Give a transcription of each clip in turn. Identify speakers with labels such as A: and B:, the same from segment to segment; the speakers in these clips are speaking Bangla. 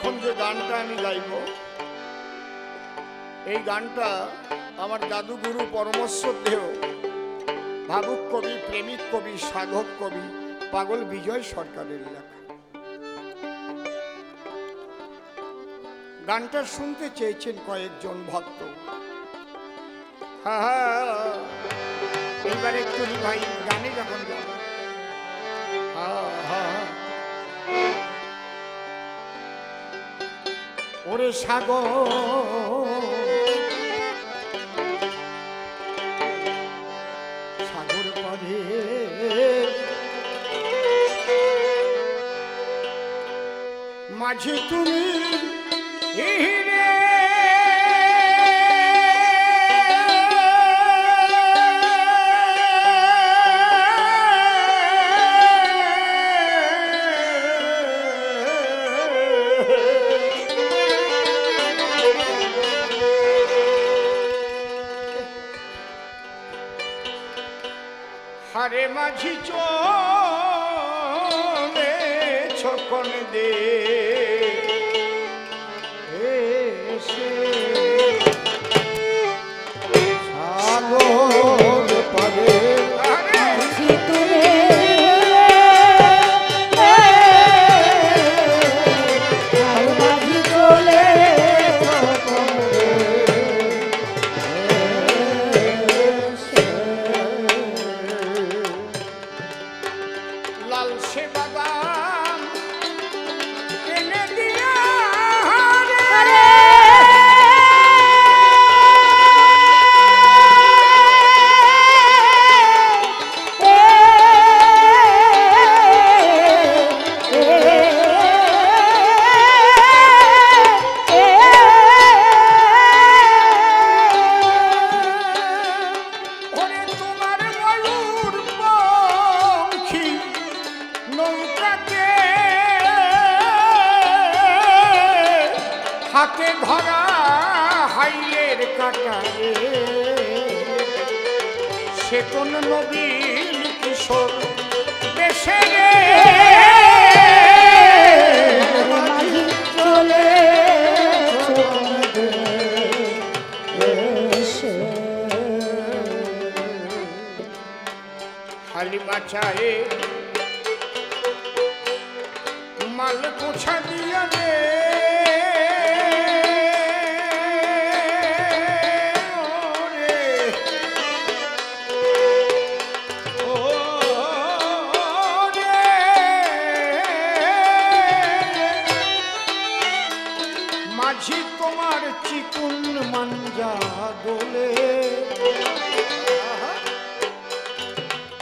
A: এখন যে গানটা আমি গাইব এই গানটা আমার দাদুগুরু পরমশ্রদ্ধেয় ভাবুক কবি, প্রেমিক কবি, সাধক কবি পাগল বিজয় সরকারের লেখা। গানটা শুনতে চেয়েছেন কয়েকজন ভক্ত। এবার একটু ভাই গানে যখন যাব ওরে সাগর সাগর পরে মাঝে তুমি হারে মাঝি চলে ছকন দে সাগর পারে হাতে ধরা হাইয়ের কাটারে সে কোন নবীন কিশোর বেশে রে চলে হালিমা চায়ে মাল পোছা দিয়া রে মাঝি তোমার চিকুন মাঞ্জা দোলে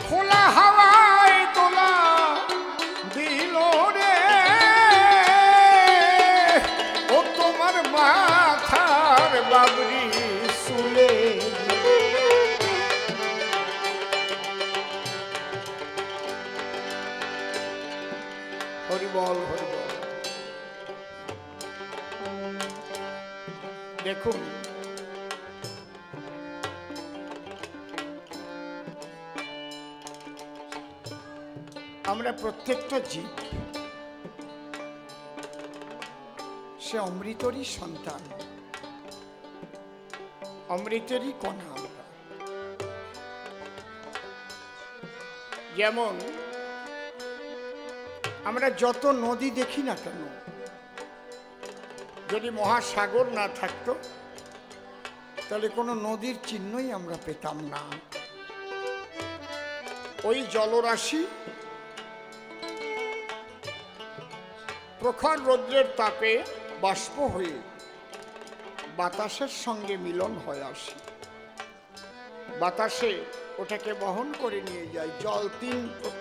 A: খোলা হাওয়ায় তোলা দিল রে ও তোমার মাথার বাবরি শুলে হরিবল হরিবল। দেখুন আমরা প্রত্যেকটা জীব সে অমৃতেরই সন্তান, অমৃতেরই কণা আমরা। যেমন আমরা যত নদী দেখি না কেন, যদি মহাসাগর না থাকতো তাহলে কোনো নদীর চিহ্নই আমরা পেতাম না। ওই জলরাশি প্রখর রৌদ্রের তাপে বাষ্প হয়ে বাতাসের সঙ্গে মিলন হয়ে আসে, বাতাসে ওটাকে বহন করে নিয়ে যায়। জল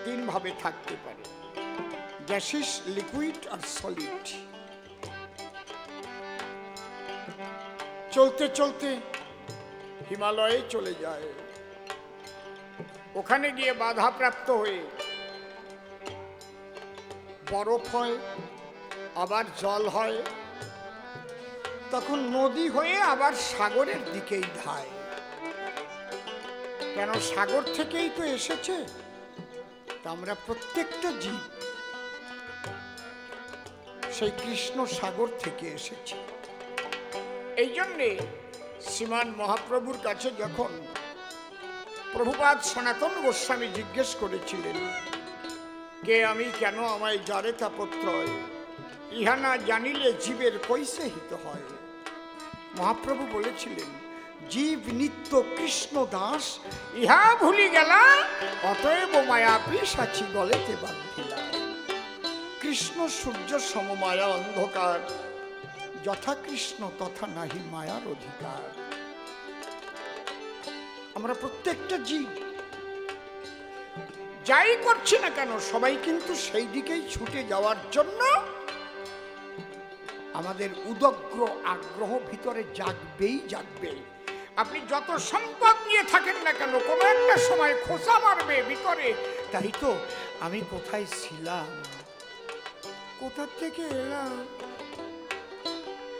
A: তিন ভাবে থাকতে পারে, গ্যাসিস, লিকুইড আর সলিড। চলতে চলতে হিমালয়ে চলে যায়, ওখানে গিয়ে বাধাপ্রাপ্ত হয়ে বরফ হয়, আবার জল হয়, তখন নদী হয়ে আবার সাগরের দিকেই ধায়। কেন? সাগর থেকেই তো এসেছে। আমরা প্রত্যেকটা জীব সেই কৃষ্ণ সাগর থেকে এসেছে। এই জন্যে শ্রীমান মহাপ্রভুর কাছে যখন প্রভুপাদ সনাতন গোস্বামী জিজ্ঞেস করেছিলেন, কে আমি, কেন আমায় জারে তাপত্রয়, ইহা না জানিলে জীবের কৈসে হিত হয়। মহাপ্রভু বলেছিলেন, জীব নিত্য কৃষ্ণ দাস, ইহা ভুলি গেলা, অতএব মায়া পিশাচি গলেতে বান্ধিলা। কৃষ্ণ সূর্য সমমায়া অন্ধকার, যথা কৃষ্ণ তথা নাহি মায়ার অধিকার। আমরা প্রত্যেকটা জীব যাই করছি না কেন, সবাই কিন্তু সেই দিকেই ছুটে যাওয়ার জন্য আমাদের উদগ্র আগ্রহ ভিতরে জাগবেই জাগবে। আপনি যত সম্পদ নিয়ে থাকেন না কেন, কোনো একটা সময় খোঁচা মারবে ভিতরে, তাই তো আমি কোথায় ছিলাম, কোথা থেকে এলাম,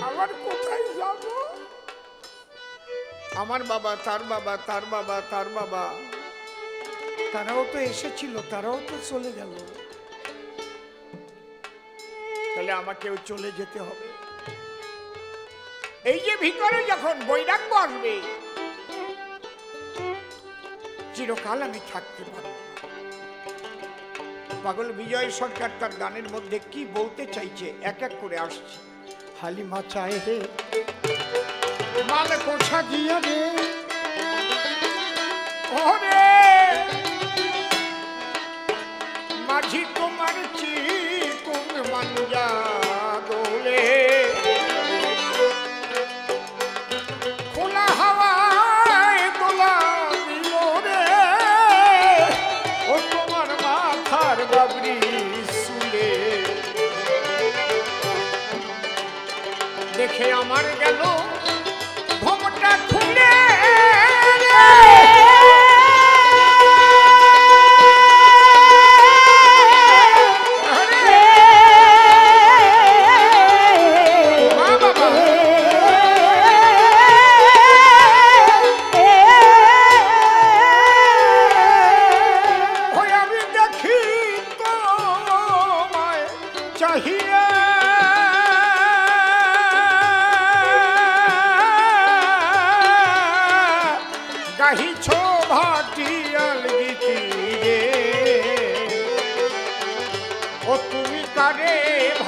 A: আবার কোথায় যাব। আমার বাবা, তার বাবা, তার বাবা, তার বাবা, তারাও তো এসেছিল, তারাও তো চলে গেল, তাহলে আমাকেও চলে যেতে হবে। এই যে ভিতরে যখন বৈরাগ্য আসবে, চিরকাল আমি থাকতে পারব না। পাগল বিজয় সরকার তার গানের মধ্যে কি বলতে চাইছে এক এক করে আসছে। হালিমা চায় হে মাল কোঠা দিয়া রে, ওরে মাঝি তোমার চিকুন মাঞ্জা দোলে, খোলা হাওয়ায় দোলা দিল রে, ও তোমার মাথার বাবরি সুলে। দেখে আমার গেল ঘোমটা খুলে,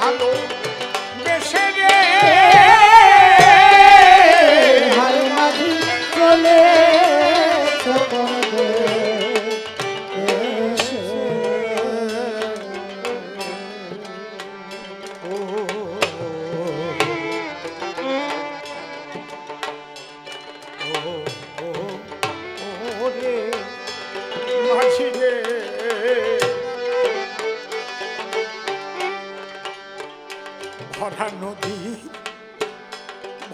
A: ভালো বেশে রে হার মাঝি চলে মাঝি রে।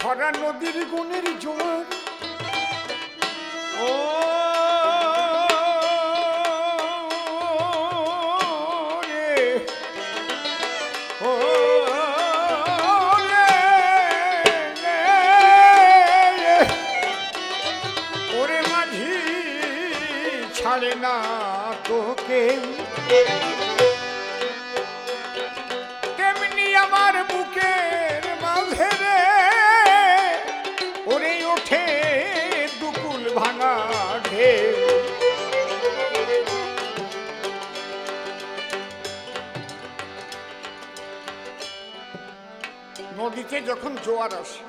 A: ভরা নদীর গুণের জোয়ার, ও রে, ও রে, ওরে মাঝি ছাড়ে না তোকে, তেমনি আমার বুকের মাঝে রে, ওরে ওঠে দুকুল ভাঙা ঢেউ। নদীতে যখন জোয়ার আসে,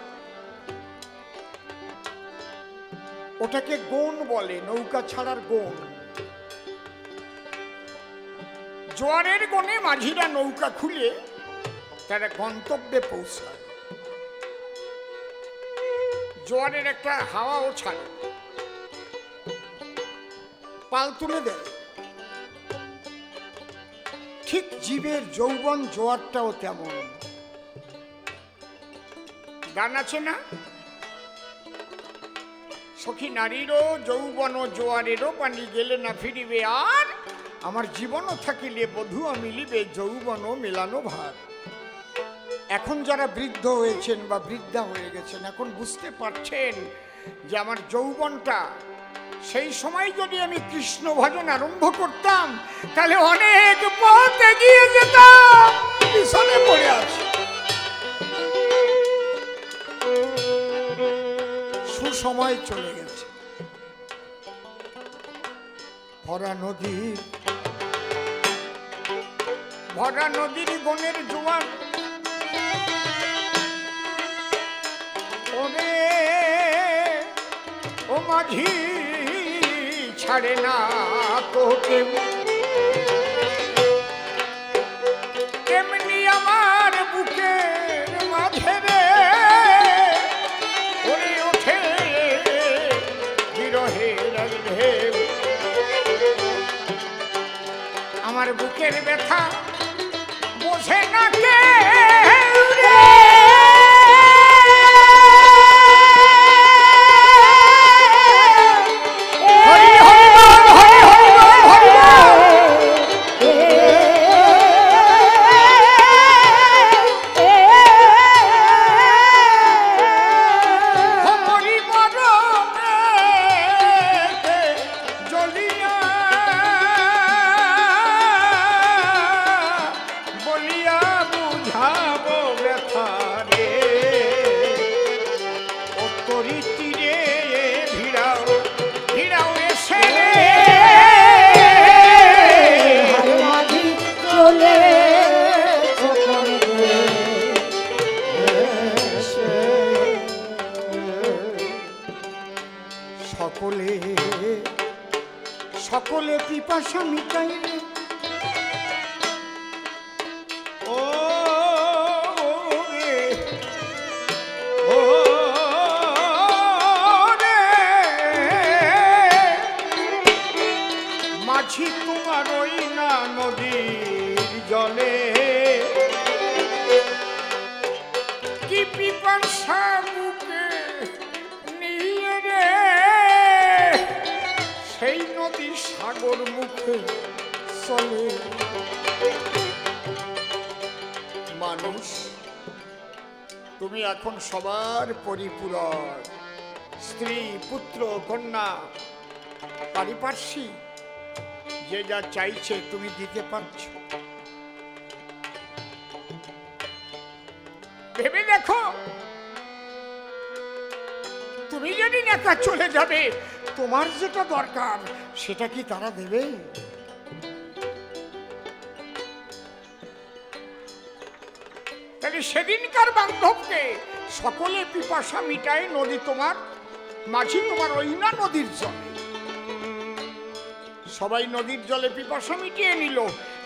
A: ওটাকে গোন বলে, নৌকা ছাড়ার গোন। জোয়ারের গোনে মাঝিরা নৌকা খুলে তারা গন্তব্যে পৌঁছায়। জোয়ারের একটা হাওয়াও ছাড়ে, পাল তুলে দেয়। ঠিক জীবের যৌবন জোয়ারটাও তেমন। গান আছে না, সখী নারীরও যৌবন জোয়ারেরও পানি গেলে না ফিরিবে, আর আমার জীবনও থাকিলে বধূ মিলিবে যৌবন মেলানো ভার। এখন যারা বৃদ্ধ হয়েছেন বা বৃদ্ধা হয়ে গেছেন, এখন বুঝতে পারছেন যে আমার যৌবনটা, সেই সময় যদি আমি কৃষ্ণ ভজন আরম্ভ করতাম তাহলে অনেক পথ এগিয়ে যেতাম, পিছনে পড়ে আছে। সময় চলে গেছে। ভরা নদীর বনের জোয়ার, ওরে ও মাঝি ছাড়ে না তোকে, তেমনি আমার বুকের মাঝে রে ওরে ওঠে বিরহের ঢেউ। আমার বুকের ব্যথা বোঝে না কে রে, সকলে পিপাসা মিটাই রে, ও রে ও রে মাঝি তোমার ওই না নদীর জলে, কি পিপাসা বুকে নিয়ে রে সেই নদী সাগর মুখে চলে। মানুষ তুমি এখন সবার পরিপূরক, স্ত্রী পুত্র কন্যা পারিপার্শ্বিক যে যা চাইছে তুমি দিতে পারছ। ভেবে দেখো, তুমি যদি একা চলে যাবে তোমার যেটা দরকার সেটা কি তারা দেবে? তাহলে সেদিনকার বান্ধবকে সকলে পিপাসা মিটায় নদী তোমার, মাঝি তোমার ওই না নদীর জলে। সবাই নদীর জলে পিপাসা মিটিয়ে নিল,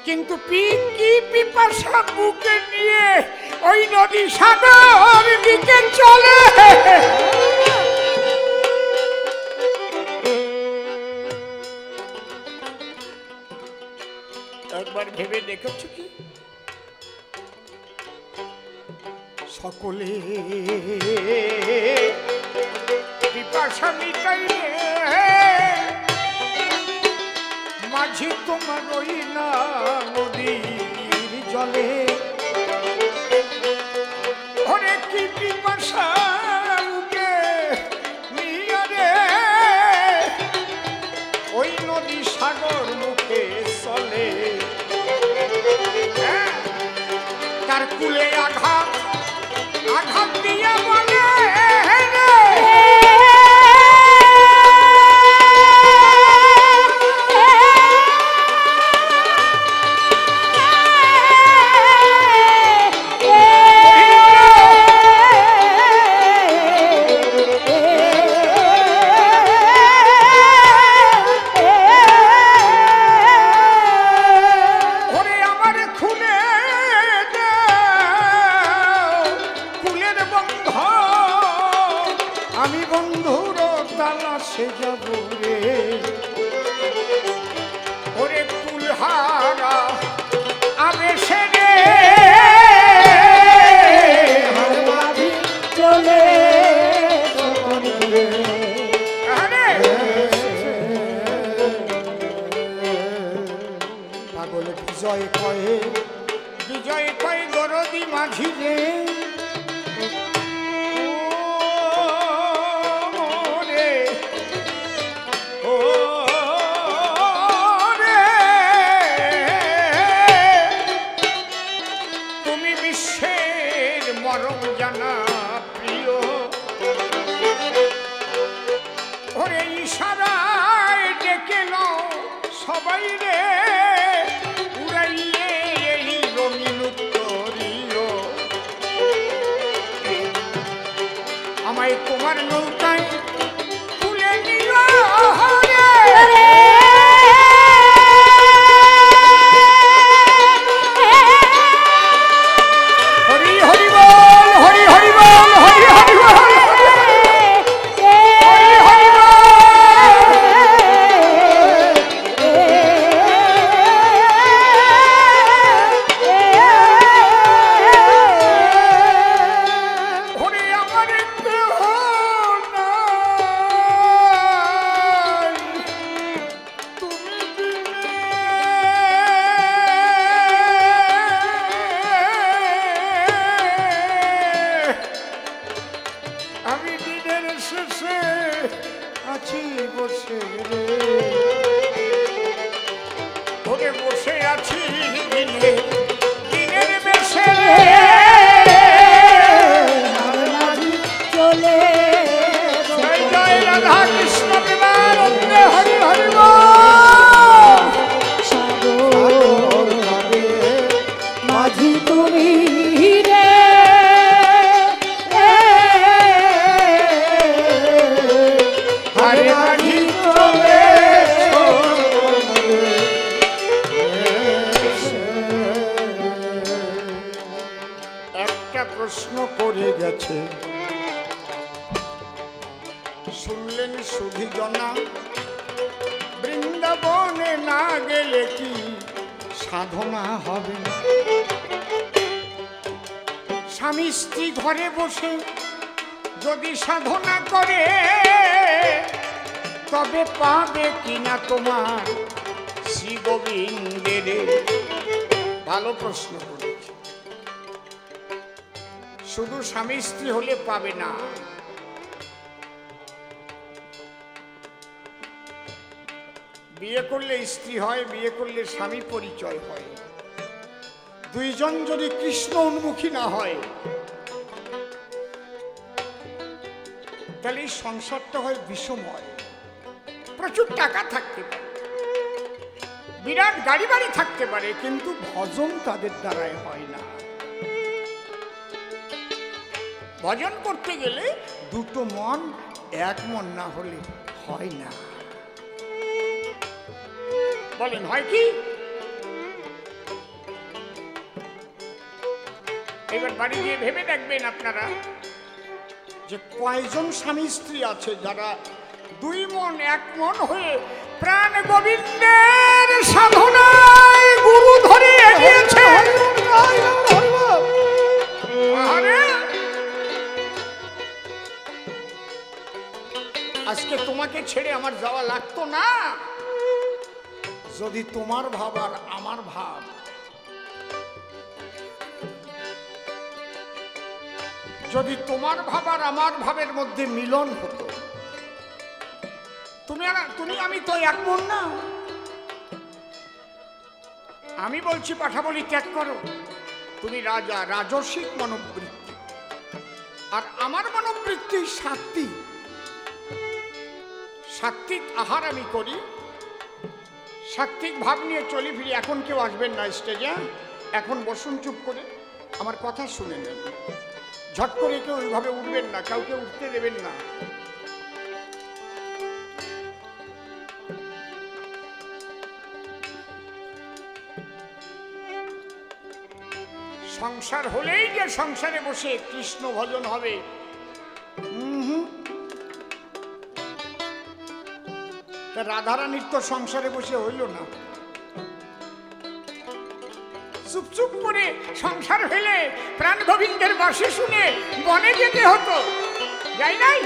A: কিন্তু কি পিপাসা বুকে নিয়ে ওই নদী সাগর দিকে চলে। একবার ভেবে দেখেছো কি? সকলে পিপাসা মিটাইলে মাঝি তোমার ওই না নদীর জলে, ওরে কি পিপাসা বুকে নিয়ে রে ওই নদী সাগর মুখে চলে। তার কুলে আঘাত দিয়া বলে আমি বন্ধুর তালাশে যাব রে, ওরে কুলহারা আবেশে রে চলে। পাগল বিজয় কয়ে দরদি মাঝি রে, ওরে ইশারায় ডেকে নাও সবাই রে উড়াইয়ে এই রঙিন উত্তরীয় আমায় তোমার নৌকায় তুলে নিল প্রশ্ন করে গেছে শুনলেন সুধীজনা বৃন্দাবনে না গেলে কি সাধনা হবে না স্বামী স্ত্রী ঘরে বসে যদি সাধনা করে তবে পাবে কিনা তোমার শ্রী গোবিন্দের ভালো প্রশ্ন করেছে শুধু স্বামী স্ত্রী হলে পাবে না বিয়ে করলে স্ত্রী হয় বিয়ে করলে স্বামী পরিচয় হয় দুইজন যদি কৃষ্ণ উন্মুখী না হয় তাহলে এই সংসারটা হয় বিষময় প্রচুর টাকা থাকতে পারে বিরাট গাড়ি বাড়ি থাকতে পারে কিন্তু ভজন তাদের দ্বারাই হয় না ভজন করতে গেলে দুটো মন এক মন না হলে হয় না বলেন হয় কি এবার বাড়ি গিয়ে ভেবে দেখবেন আপনারা যে কয়জন স্বামী স্ত্রী আছে যারা দুই মন এক মন হয়ে প্রাণ গোবিন্দের সাধনায় গুরু ধরে এগিয়েছে আজকে তোমাকে ছেড়ে আমার যাওয়া লাগতো না যদি তোমার ভাব আর আমার ভাব যদি তোমার ভাব আর আমার ভাবের মধ্যে মিলন হতো তুমি আমি তো এক মন না আমি বলছি পাঠাবলি ত্যাগ করো তুমি রাজা রাজসিক মনোবৃত্তি আর আমার মনোবৃত্তি সাত্বিক সাত্বিক আহার আমি করি সাত্বিক ভাব নিয়ে চলি ফিরি এখন কেউ আসবেন না স্টেজে এখন বসুন চুপ করে আমার কথা শুনে নেন ঝট করে কেউ ওইভাবে উঠবেন না কাউকে উঠতে দেবেন না সংসার হলেই যে সংসারে বসে কৃষ্ণ ভজন হবে রাধারানীর তো সংসারে বসে হইল না চুপ চুপ করে সংসার হইলে প্রাণ গোবিন্দের বাসে শুনে বনে যেতে হতো যাই নাই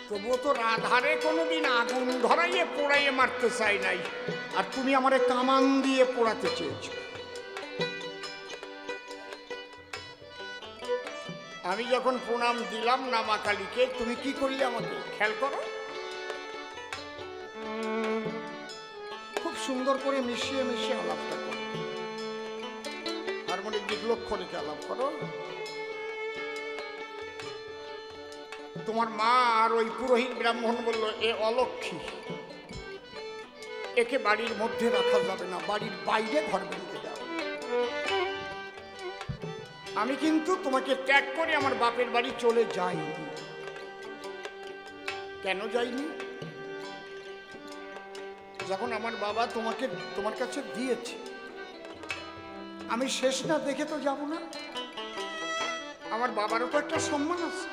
A: তবুও তো রাধারে কোনোদিন আগুন ধরাইয়ে পোড়াইয়ে মারতে চাই নাই আর তুমি আমারে কামান দিয়ে পোড়াতে চেয়েছো আমি যখন প্রণাম দিলাম না মা কালীকে তুমি কি করলে আমাকে খেয়াল করো খুব সুন্দর করে মিশিয়ে মিশিয়ে আলাপটা করো হারমোনিক দিক লক্ষ্য রেখে আলাপ করো তোমার মা আর ওই পুরোহিত ব্রাহ্মণ বলল, এ অলক্ষী, একে বাড়ির মধ্যে রাখা যাবে না, বাড়ির বাইরে ঘর বেঁধে দাও। আমি কিন্তু তোমাকে ত্যাগ করে আমার বাপের বাড়ি চলে যাইনি। কেন যাইনি? যখন আমার বাবা তোমাকে তোমার কাছে দিয়েছে, আমি শেষ না দেখে তো যাব না। আমার বাবারও তো একটা সম্মান আছে।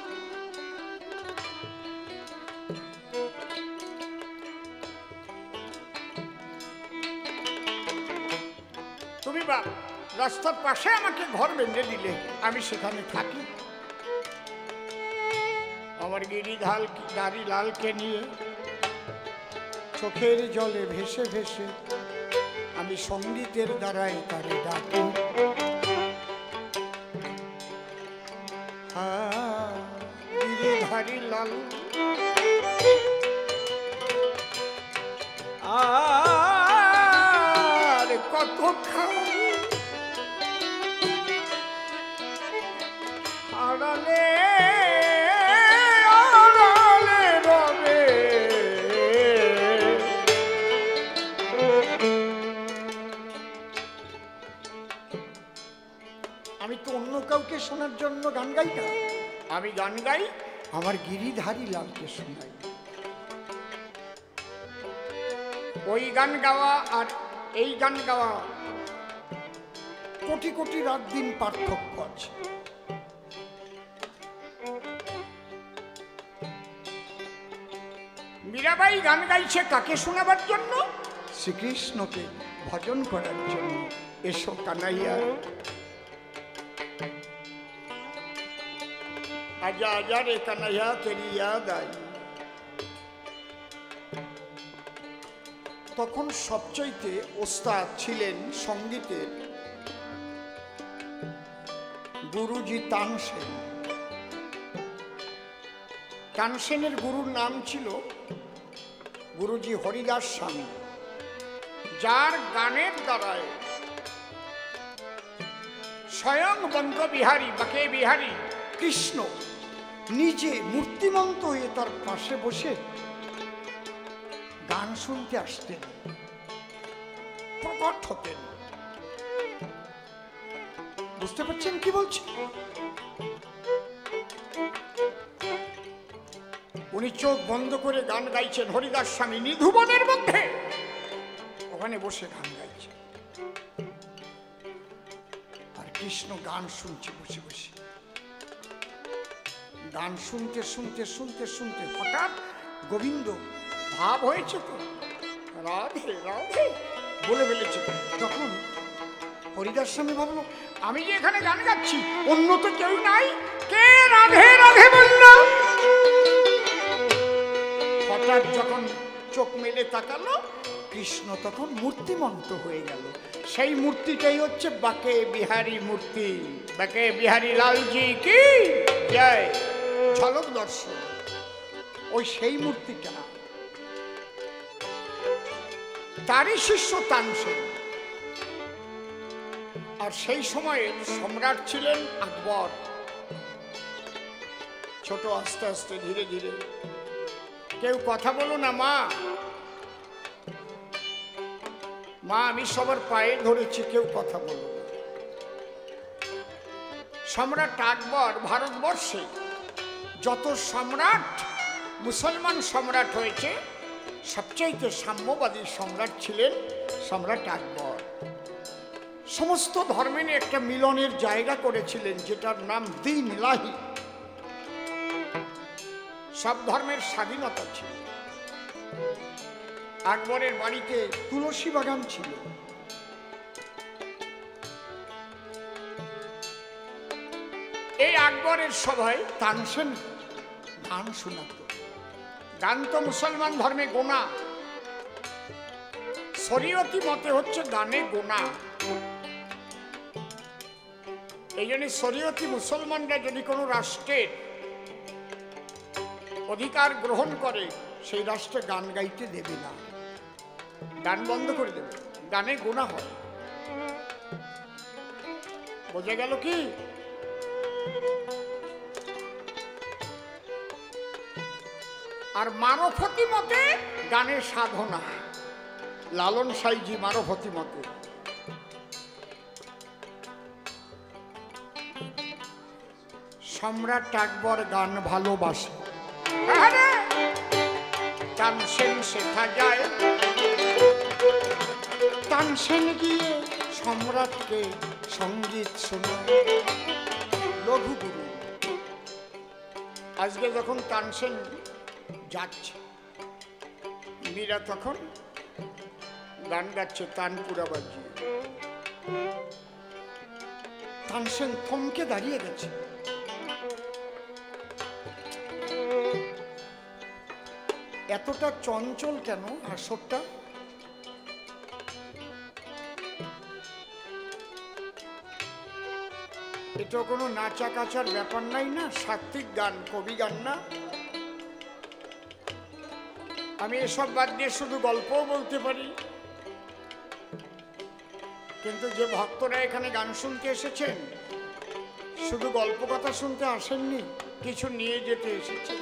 A: তুমি বা রাস্তার পাশে আমাকে ঘর বেঁধে দিলে, আমি সেখানে থাকি। আমার গিরিধারী লালকে নিয়ে চোখের জলে ভেসে ভেসে আমি সঙ্গীতের দ্বারাই তারে ডাকি। গিরিধারী লাল আর কত আড়ালে আড়ালে রবে, আমি তো অন্য কাউকে শোনার জন্য গান গাই না। আমি গান গাই আমার গিরিধারী লালকে শোনাই। ওই গান গাওয়া আর এই গান গাওয়া কোটি কোটি রাত দিন পার্থক্য আছে। মীরাবাই গান গাইছে কাকে শোনাবার জন্য? শ্রীকৃষ্ণকে ভজন করার জন্য। এসো কানাইয়া, আজা আজা রে কানাইয়া তেরি ইয়াদ আই। তখন সবচাইতে ওস্তাদ ছিলেন সঙ্গীতের গুরুজি তানসেন। তানসেনের গুরুর নাম ছিল গুরুজি হরিদাস স্বামী, যার গানের দ্বারায় স্বয়ং বঙ্গবিহারী বাকে বিহারী কৃষ্ণ নিজে মূর্তিমন্ত হয়ে তার পাশে বসে গান শুনতে আসতেন, প্রকট হতেন। বুঝতে পারছেন কি বলছি? উনি চোখ বন্ধ করে গান গাইছেন হরিদাস স্বামী নিধুবনের মধ্যে, ওখানে বসে গান গাইছেন, আর কৃষ্ণ গান শুনছে বসে বসে। গান শুনতে শুনতে শুনতে শুনতে হঠাৎ গোবিন্দ ভাব হয়েছে, তো রাধে রাধে বলে ফেলেছে। তখন হরিদাস স্বামী ভাবলো, আমি যে এখানে গান গাচ্ছি, অন্য তো কেউ নাই, কে রাধে রাধে বলল? হঠাৎ যখন চোখ মেলে তাকালো, কৃষ্ণ তখন মূর্তিমন্ত হয়ে গেল। সেই মূর্তিটাই হচ্ছে বাকে বিহারী মূর্তি। বাকে বিহারী লালজি কি জয়। ঝলক দর্শন ওই সেই মূর্তিটা, তারই শিষ্য তানসেন। আর সেই সময়ের সম্রাট ছিলেন আকবর। ছোট আস্তে আস্তে ধীরে ধীরে, কেউ কথা বলো না মা, মা আমি সবার পায়ে ধরেছি, কেউ কথা বলো না। সম্রাট আকবর ভারতবর্ষে যত সম্রাট মুসলমান সম্রাট হয়েছে, সবচাইতে সাম্যবাদী সম্রাট ছিলেন সম্রাট আকবর। সমস্ত ধর্মের একটা মিলনের জায়গা করেছিলেন, যেটার নাম দ্বীন ইলাহি। সব ধর্মের স্বাধীনতা ছিল। আকবরের বাড়িতে তুলসী বাগান ছিল। এই আকবরের সভায় তানসেন গান শোনাত। গান তো মুসলমান ধর্মে গোনা, শরীয়তি মতে হচ্ছে গানে গোনা। এই জন্য শরীয়তি মুসলমানরা যদি কোনো রাষ্ট্রের অধিকার গ্রহণ করে, সেই রাষ্ট্রে গান গাইতে দেবে না, গান বন্ধ করে দেবে, গানে গোনা হয়। বোঝা গেল কি? আর মারফতি মতে গানের সাধনা, লালন সাইজি মারফতি মতে। সম্রাট আকবর গান ভালোবাসে, তানসেন শেখা যায়, তানসেন গিয়ে সম্রাটকে সঙ্গীত শোনায়। লঘুগুরু আজকে যখন তানসেন যাচ্ছে, মীরা তখন গান গাচ্ছে তানপুরা বাজিয়ে। তানসেন থমকে দাঁড়িয়ে গেছে। এতটা চঞ্চল কেন আসরটা? এটা কোনো নাচা কাচার ব্যাপার নাই না, সাত্বিক গান, কবি গান না। আমি এসব বাদ দিয়ে শুধু গল্পও বলতে পারি, কিন্তু যে ভক্তরা এখানে গান শুনতে এসেছেন শুধু গল্প কথা শুনতে আসেননি, কিছু নিয়ে যেতে এসেছেন।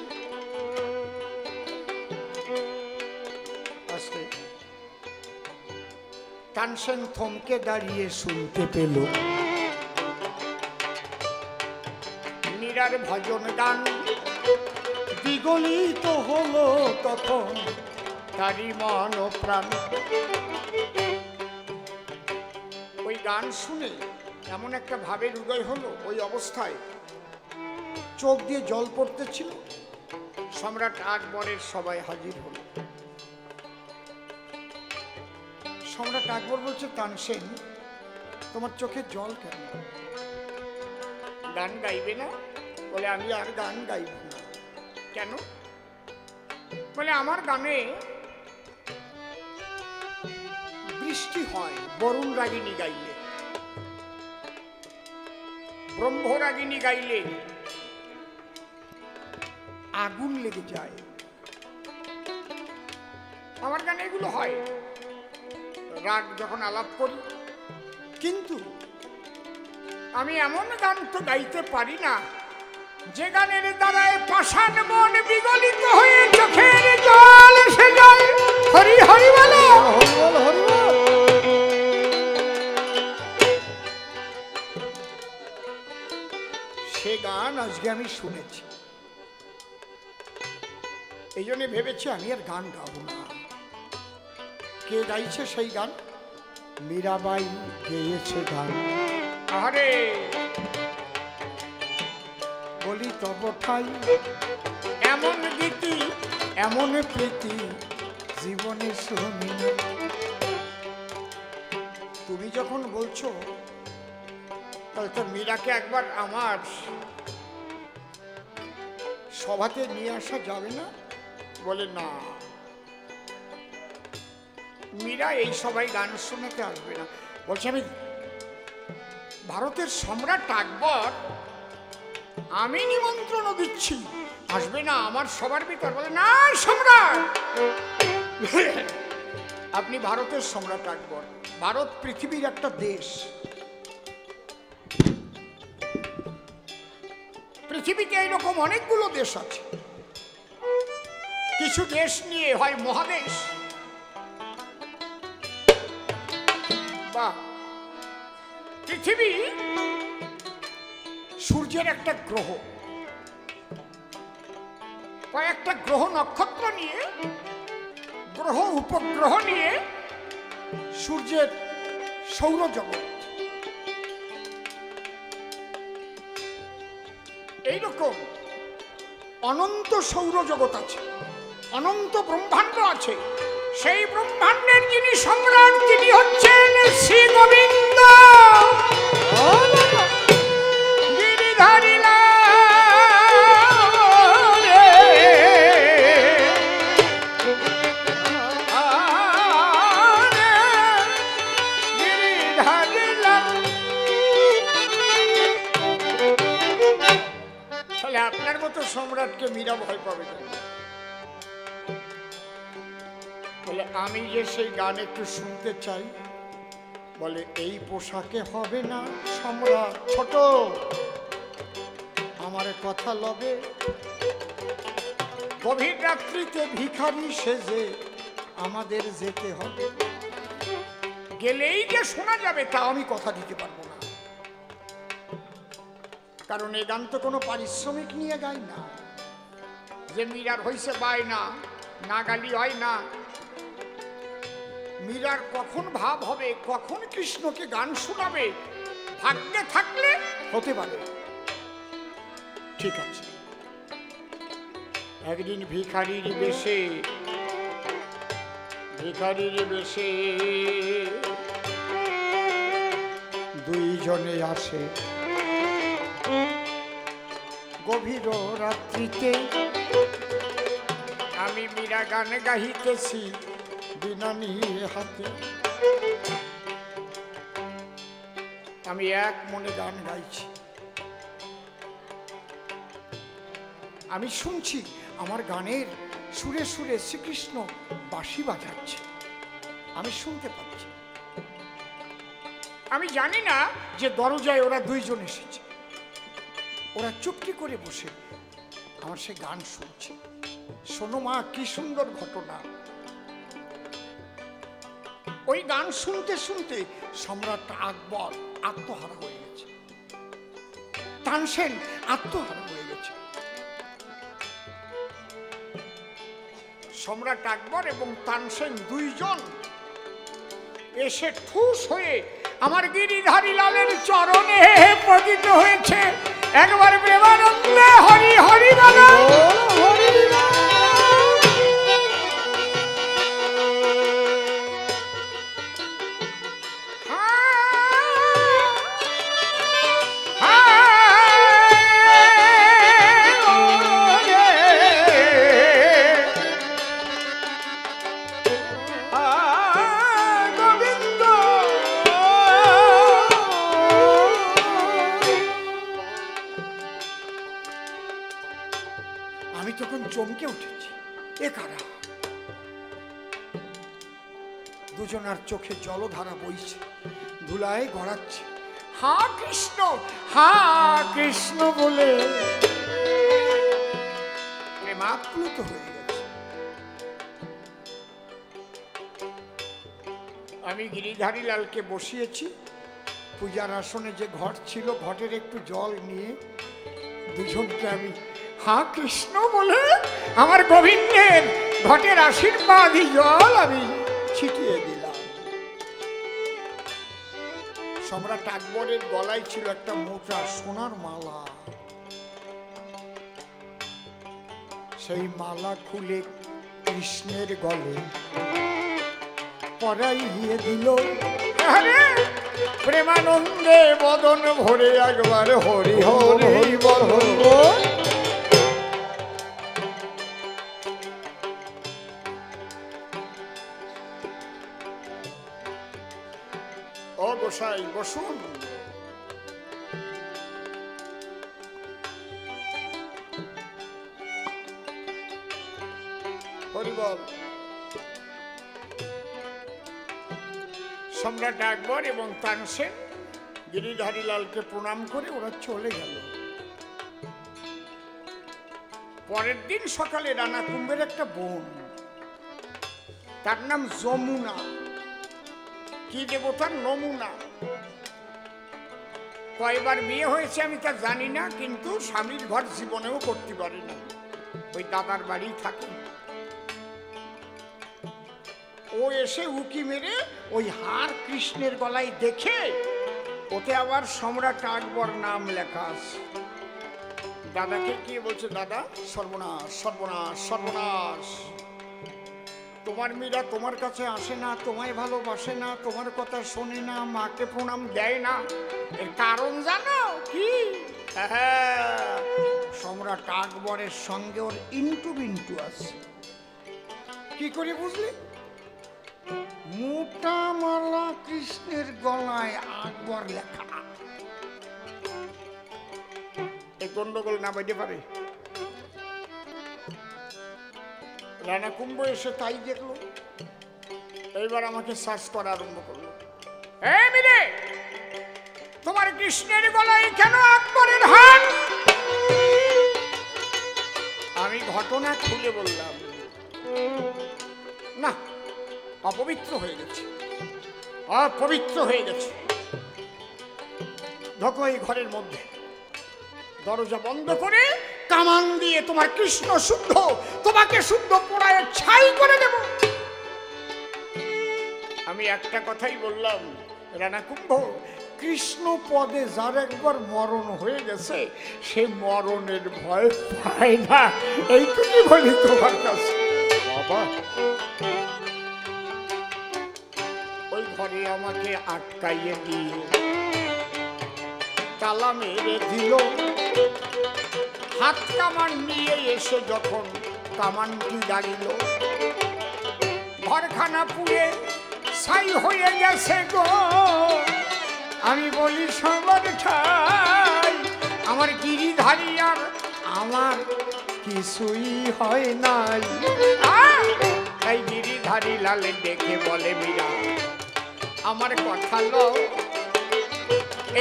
A: আজকে তানসেন থমকে দাঁড়িয়ে শুনতে পেল মীরার ভজন গান। বিগলিত হলো তখন তারি মন ও প্রাণ। ওই গান শুনে এমন একটা ভাবের উদয় হলো, ওই অবস্থায় চোখ দিয়ে জল পড়তেছিল। সম্রাট আকবরের সবাই হাজির হলো। সম্রাট আকবর বলছে, তানসেন তোমার চোখে জল কেন? গান গাইবে না? বলে আমি আর গান গাইব না। কেন? বলে আমার গানে বৃষ্টি হয় বরুণ রাগিনী গাইলে, ব্রহ্মরাগিনী গাইলে আগুন লেগে যায়। আমার গানে এগুলো হয়, রাগ যখন আলাপ করি। কিন্তু আমি এমন গান তো গাইতে পারি না যে গানের দ্বারায় পাষাণ মন বিগলিত হয়ে চোখের জল এসে যায়। হরি হরি বলো, হরি বল, হরি বল। সে গান আজকে আমি শুনেছি, এই জন্য ভেবেছি আমি আর গান গাবো না। কে গাইছে সেই গান? মীরাবাই গেয়েছে গান। আরে বলি তব ঠাই এমন গীতি, এমন প্রীতি জীবনে শুনি। তুমি যখন বলছো তাহলে তো মীরাকে একবার আমার সভাতে নিয়ে আসা যাবে না? বলে না, মীরা এই সবাই গান শোনাতে আসবে না। বলছে আমি ভারতের সম্রাট আকবর, আমি নিমন্ত্রণ দিচ্ছি, আসবে না আমার সবার ভিতর। বলে না সম্রাট, আপনি ভারতের সম্রাট আকবর। ভারত পৃথিবীর একটা দেশ। পৃথিবীতে এইরকম অনেকগুলো দেশ আছে। কিছু দেশ নিয়ে হয় মহাদেশ বা পৃথিবী সূর্যের একটা গ্রহ, কয়েকটা গ্রহ নক্ষত্র নিয়ে, গ্রহ উপগ্রহ নিয়ে সূর্যের সৌরজগৎ। এইরকম অনন্ত সৌরজগৎ আছে, অনন্ত ব্রহ্মাণ্ড আছে। সেই ব্রহ্মাণ্ডের যিনি সম্রাট তিনি হচ্ছেন শ্রী গোবিন্দ। গিরিধারী আপনার মতো সম্রাটকে মীরা ভয় পাবে না। বলে আমি যে সেই গান একটু শুনতে চাই। বলে এই পোশাকে হবে না সম্রাট, ছোট আমার কথা লবে। গভীর রাত্রিতে ভিখারি সেজে আমাদের যেতে হবে। গেলেই যে শোনা যাবে তা আমি কথা দিতে পারবো না, কারণ এ গান তো কোনো পারিশ্রমিক নিয়ে গাই না, যে মীরার হইছে বাই না, না গালি হয় না। মীরার কখন ভাব হবে, কখন কৃষ্ণকে গান শোনাবে, ভাগ্যে থাকলে হতে পারে। ঠিক আছে, একদিন ভিখারির বেশে দুইজনে আসে গভীর রাত্রিতে। আমি মীরা গান গাহিতেছি বিনা নিয়ে হাতে। আমি এক মনে গান গাইছি, আমি শুনছি আমার গানের সুরে সুরে শ্রীকৃষ্ণ বাঁশি বাজাচ্ছে, আমি শুনতে পাচ্ছি। আমি জানি না যে দরজায় ওরা দুইজন এসেছে, ওরা চুপটি করে বসে আমার সে গান শুনছে। শোনো মা, কি সুন্দর ঘটনা। ওই গান শুনতে শুনতে সম্রাট আকবর আত্মহারা হয়ে গেছে, তানসেন আত্মহারা হয়ে গেছে। সম্রাট আকবর এবং তানসেন দুইজন এসে ঠুস হয়ে আমার গিরিধারী লালের চরণে পতিত হয়েছে। একবার প্রেমানন্দে হরি হরি বলো, হরি চমকে উঠেছি। এ কারা? দুজনার চোখে জলধারা বইছে, ধুলায় গড়াচ্ছে। হা কৃষ্ণ, হা কৃষ্ণ বলে প্রেমাপ্লুত হয়ে গেছে। আমি গিরিধারী লালকে বসিয়েছি পূজার আসনে, যে ঘট ছিল ঘটের একটু জল নিয়ে দুজনকে আমি হা কৃষ্ণ বলে আমার গোবিন্দের ঘটের আশীর্বাদী জল আমি ছিটিয়ে দিলাম। সম্রাট আকবরের গলায় ছিল একটা মোটা সোনার মালা, সেই মালা খুলে কৃষ্ণের গলে পরাইয়ে দিল। প্রেমানন্দে বদন ভরে একবার হরি হরি বল। ও গোসাই বসুন। হরি বল। সম্রাট আকবর এবং তানসেন গিরিধারী লালকে প্রণাম করে ওরা চলে গেল। পরের দিন সকালে রানা কুম্ভের একটা বোন, তার নাম যমুনা, কি দেবতার নমুনা। কয়বার বিয়ে হয়েছে আমি তা জানি না, কিন্তু স্বামীর ঘর জীবনেও করতে পারি না, ওই দাদার বাড়ি থাকে। ও এসে উকি মেরে ওই হার কৃষ্ণের গলায় দেখে, ওতে আবার সম্রাট আকবর নাম লেখা আছে। দাদাকে কি বলছে, দাদা সর্বনাশ সর্বনাশ সর্বনাশ, তোমার মীরা তোমার কাছে আসে না, তোমায় ভালোবাসে না, তোমার কথা শোনে না, মাকে প্রণাম দেয় না। এর কারণ জানো কি? সম্রাট আকবরের সঙ্গে ওর ইন্টু বিন্টু আছে। কি করে বুঝলি? মোটা মালা কৃষ্ণের গলায় আকবর লেখা। এই গন্ডগোল না বাইতে পারে? রানা কুম্ভ এসে তাই দেখলো, এইবার আমাকে সার্চ করা আরম্ভ করলো। এই মিরে, তোমার কৃষ্ণের গলায় কেন আকবরের হাত? আমি ঘটনা খুলে বললাম, না অপবিত্র হয়ে গেছে, অপবিত্র হয়ে গেছে। ঢোকো এই ঘরের মধ্যে, দরজা বন্ধ করে কামান দিয়ে তোমার কৃষ্ণ শুদ্ধ, তোমাকে শুদ্ধ পোড়ায় ছাই করে দেব। আমি একটা কথাই বললাম, রানা কুম্ভ, কৃষ্ণ পদে যার একবার মরণ হয়ে গেছে সে মরণের ভয় পায় না, এইটুকুই বলি তোমার কাছে। বাবা ওই ঘরে আমাকে আটকাইয়ে দিয়ে তালা মেরে দিল। হাত কামান নিয়ে এসে যখন কামানটি দাঁড়িল, ঘরখানা পুড়ে ছাই হয়ে গেছে গো। আমি বলি সবার ঠাই, আমার গিরিধারী আর আমার কিছুই হয় নাই। তাই গিরিধারী লালে দেখে বলে, মীরা আমার কথা লও,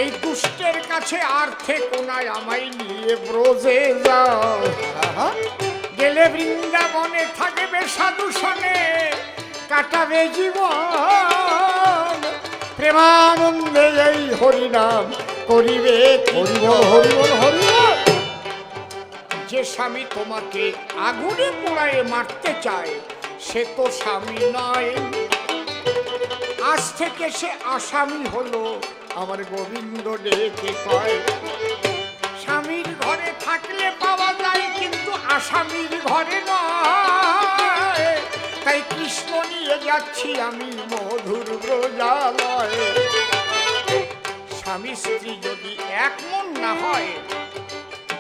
A: এই দুষ্টের কাছে আর থেকো না, আমায় নিয়ে ব্রজে যাও। গেলে বৃন্দাবনে থাকবে সাধুসনে, কাটাবে জীবন প্রেমানন্দে, এই হরিনাম করিবে। যে স্বামী তোমাকে আগুনে পোড়ায় মারতে চায় সে তো স্বামী নয়, আজ থেকে সে আসামি হলো। আমার গোবিন্দ ডেকে কয়, স্বামীর ঘরে থাকলে পাওয়া যায় কিন্তু আসামির ঘরে নয়। তাই কৃষ্ণ নিয়ে যাচ্ছি আমি মধুর ব্রজালয়ে। স্বামী স্ত্রী যদি এক মন না হয়,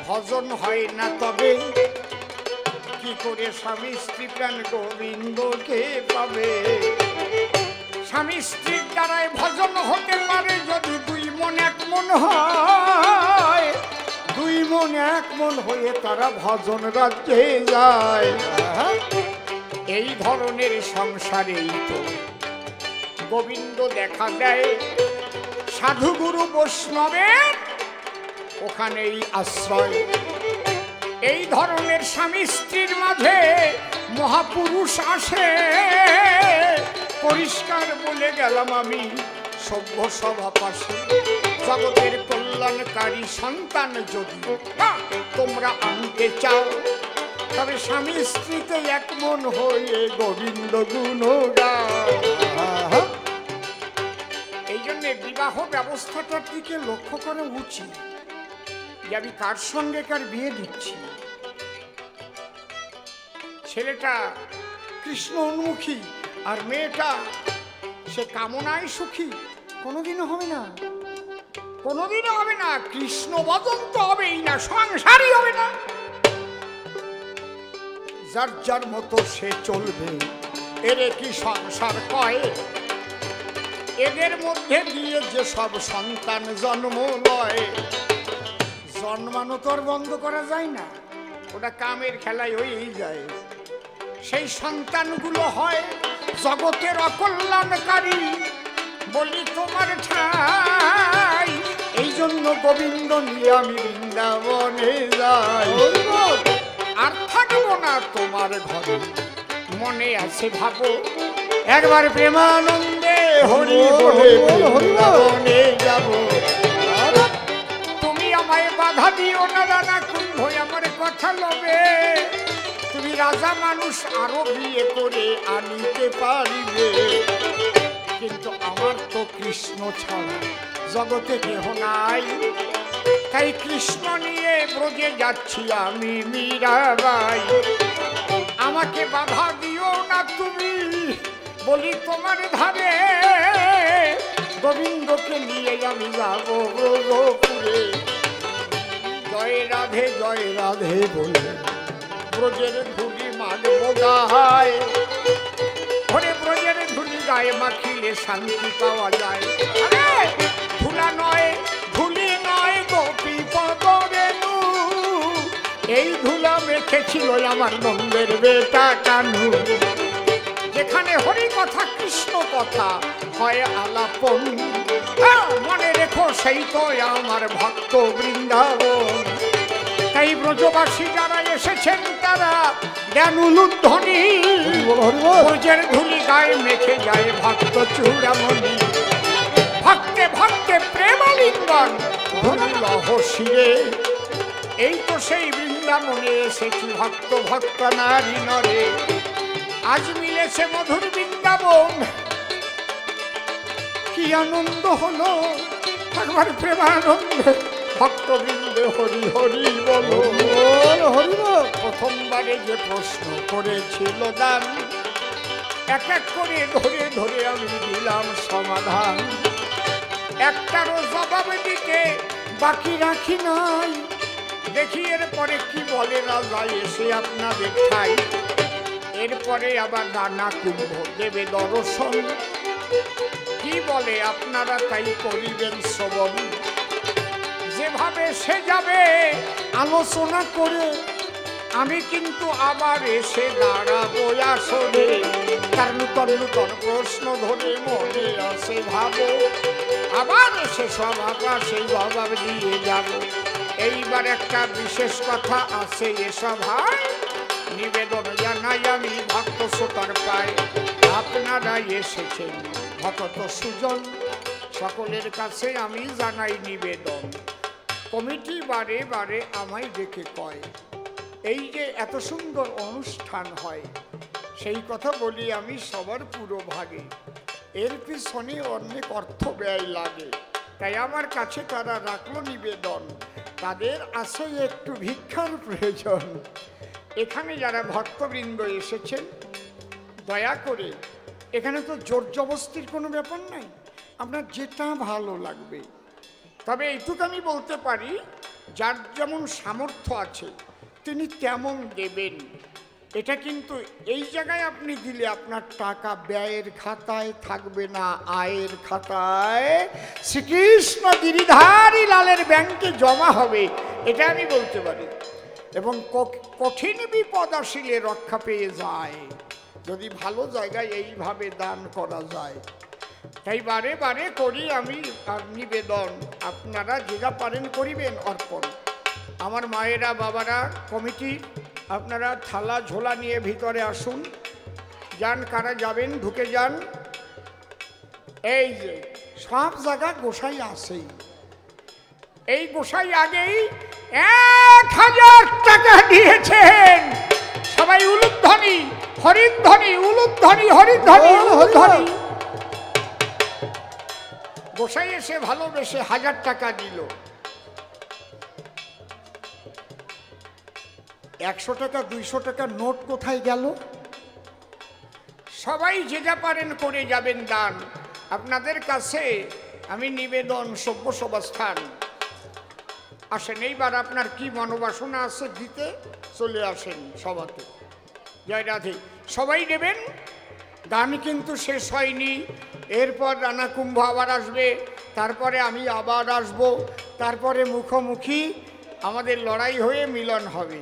A: ভজন হয় না, তবে কি করে স্বামী স্ত্রী প্রাণ গোবিন্দকে পাবে? স্বামী স্ত্রীর দ্বারাই ভজন হতে পারে যদি দুই মন এক মন হয়। দুই মন এক মন হয়ে তারা ভজন রাজ্যে যায়। এই ধরনের সংসারেই তো গোবিন্দ দেখা দেয়। সাধু গুরু বৈষ্ণবের ওখানেই আশ্রয়। এই ধরনের স্বামী স্ত্রীর মাঝে মহাপুরুষ আসে। পরিষ্কার বলে গেলাম আমি সভ্য সভা পাশে, জগতের কল্যাণকারী সন্তান যদি তোমরা আনতে চাও, তবে স্বামী স্ত্রীতে এক মন হয়ে গোবিন্দ গুণ গাও। এই জন্য বিবাহ ব্যবস্থাটার দিকে লক্ষ্য করা উচিত যে আমি কার সঙ্গে কার বিয়ে দিচ্ছি। ছেলেটা কৃষ্ণ উন্মুখী আর মেয়েটা সে কামনায় সুখী, কোনোদিনও হবে না, কোনোদিনও হবে না। কৃষ্ণ বদন তো হবেই না, সংসারই হবে না। যার যার মতো সে চলবে, এরে কি সংসার কয়? এদের মধ্যে দিয়ে যে সব সন্তান জন্ম লয়, জন্মানো তো আর বন্ধ করা যায় না, ওটা কামের খেলায় হয়েই যায়। সেই সন্তানগুলো হয় জগতের অকল্যাণকারী। বলি তোমার ঠাই, এই জন্য গোবিন্দ নিয়ে আমি বৃন্দাবনে যাই। আর থাকবো না তোমার ঘরে, মনে আছে ভাবো একবার প্রেমানন্দে হরি বলে বৃন্দাবনে যাব। তুমি আমায় বাধা দিও না রানা কুম্ভ, আমার কথা লবে। তুমি রাজা মানুষ, আরো বিয়ে করে আনিতে পারিবে, কিন্তু আমার তো কৃষ্ণ ছাড়া জগতে কেহ নাই। তাই কৃষ্ণ নিয়ে ব্রজে যাচ্ছি আমি মীরাবাই। আমাকে বাধা দিও না তুমি, বলি তোমার ধারে গোবিন্দকে নিয়ে আমি যাব ব্রজপুরে। জয় রাধে বলে ব্রজের ধুলি মাখব গায়। ঘরে ব্রজের ধুলি গায়ে মাখিলে শান্তি পাওয়া যায়। ধুলা নয়, ধুলি নয়, গোপী পদরেণু। এই ধুলা মেখেছিল আমার নন্দের বেটা কানু। যেখানে হরি কথা কৃষ্ণ কথা হয় আলাপন, মনে রেখো সেই তো আমার ভক্ত বৃন্দাবন। তাই ব্রজবাসী যারা এসেছেন তারা দেন উলুধ্বনি, ব্রজের ধুলি গায়ে মেখে যায় ভক্ত চূড়ামণি। ভক্তে ভক্তে প্রেমালিঙ্গন ধুলি লহ শিরে, এই তো সেই বৃন্দাবনে এসেছি ভক্ত ভক্ত নারী নরে। আজ মিলেছে মধুর বৃন্দাবন, কি আনন্দ হলো, একবার প্রেমানন্দ ভক্তবৃন্দে হরি হরি বলো হরি বল। প্রথমবারে যে প্রশ্ন করেছিল দান, এক এক করে ধরে ধরে আমি দিলাম সমাধান। একটারও জবাব দিতে বাকি রাখি নাই, দেখি এরপরে কি বলে রাজা এসে আপনাদের ঠাই। এরপরে আবার নানা কুম্ভ দেবে দর্শন, কি বলে আপনারা তাই করিবেন শ্রবণ। যেভাবে সে যাবে আলোচনা করে, আমি কিন্তু আবার এসে দাঁড়াবো আসরে। তার নূতন নূতন প্রশ্ন ধরে মনে আসে ভাবো, আবার এসে সভাটা সেই জবাব দিয়ে যাব। এইবার একটা বিশেষ কথা আছে এ সভায়, নিবেদন জানাই আমি ভক্ত শ্রোতার পায়। আপনারা এসেছেন ভক্ত সুজন, সকলের কাছে আমি জানাই নিবেদন। কমিটি বারে বারে আমায় ডেকে কয়, এই যে এত সুন্দর অনুষ্ঠান হয়, সেই কথা বলি আমি সবার পুরো ভাগে, এর পিছনে অনেক অর্থ ব্যয় লাগে। তাই আমার কাছে তারা রাখলো নিবেদন, তাদের আছে একটু ভিক্ষার প্রয়োজন। এখানে যারা ভক্তবৃন্দ এসেছেন, দয়া করে, এখানে তো জোর জবস্তির কোনো ব্যাপার নাই, আপনার যেটা ভালো লাগবে। তবে এইটুকু আমি বলতে পারি, যার যেমন সামর্থ্য আছে তিনি তেমন দেবেন। এটা কিন্তু এই জায়গায় আপনি দিলে আপনার টাকা ব্যয়ের খাতায় থাকবে না, আয়ের খাতায় শ্রীকৃষ্ণ গিরিধারী লালের ব্যাংকে জমা হবে, এটা আমি বলতে পারি। এবং কঠিন বিপদ আসিলে রক্ষা পেয়ে যায় যদি ভালো জায়গায় এইভাবে দান করা যায়। তাই বারে বারে করি আমি নিবেদন, আপনারা যেটা পারেন করিবেন অর্পণ। আমার মায়েরা বাবারা কমিটি, আপনারা থালা ঝোলা নিয়ে ভিতরে আসুন, যান, কারা যাবেন ঢুকে যান। এই যে সব জায়গা গোসাই আসেই, এই গোসাই আগেই 1000 টাকা দিয়েছেন। সবাই উলুধ্বনি হরিধ্বনি, উলুধ্বনি হরিধ্বনি উলুধ্বনি। গোসাই এসে ভালোবেসে 1000 টাকা দিল। 100 টাকা 200 টাকা নোট কোথায় গেল? সবাই যে যা পারেন করে যাবেন দান। আপনাদের কাছে আমি নিবেদন, সভ্য সভাস্থান আসেন, এইবার আপনার কি মনোবাসনা আছে দিতে, চলে আসেন সভাতে। জয় রাধে। সবাই দেবেন দান, কিন্তু শেষ হয়নি। এরপর রানা কুম্ভ আবার আসবে, তারপরে আমি আবার আসব, তারপরে মুখোমুখি আমাদের লড়াই হয়ে মিলন হবে।